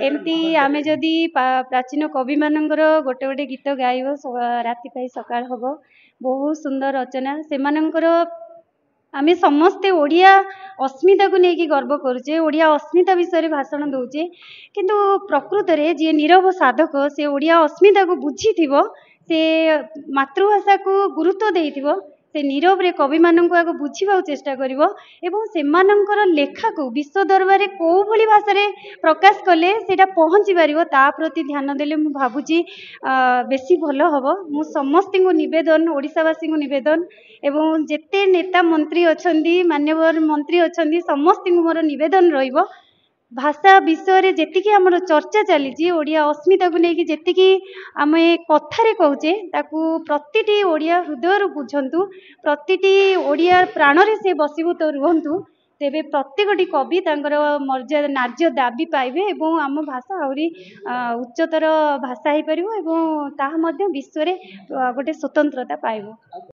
एमती आमे जदि प्राचीन कवि मानकर गोटे गोटे गीत गाइब राति पाई सकाळ हब बहुत सुंदर रचना से मानकर आमे समस्ते ओडिया अस्मिता को लेकिन गर्व करुचे ओडिया अस्मिता विषय भाषण दौचे किंतु प्रकृत रे जी नीरव साधक से ओडिया अस्मिता को बुझी से मातृभाषा को गुरुत्व देइथिबो से नीरव रे कवि मानक आगो बुझीबा चेष्टा करिवो एवं सेमानंकर लेखा को विश्व दरबार को भली भाषा रे प्रकाश कले सेटा पहुंची पारिवो ता प्रति ध्यान देले मु भाबुची बेसी भलो हबो मु समस्त को निवेदन ओडिसावासी को निवेदन एवं जेते नेता मंत्री अछंदी मान्यवर मंत्री अछंदी समस्त को मोर निवेदन रहिबो भाषा विषय रे जेतिकी हमर चर्चा चली ओडिया अस्मिता को लेकिन जेतिकी आमे कथारे कहूचे ताकू प्रतिटी ओडिया हृदय बुझंतु प्रतिटी ओडिया प्राण रे से बसीभूत रुहंतु तेबे प्रत्येकटी कवि तांकर मर्यादा नार्य दाबी पाइबे एवं आम भाषा आउरी उच्चतर भाषा हो पारिबो एवं ताहा मध्य विश्व रे गोटे स्वतंत्रता पाइबो।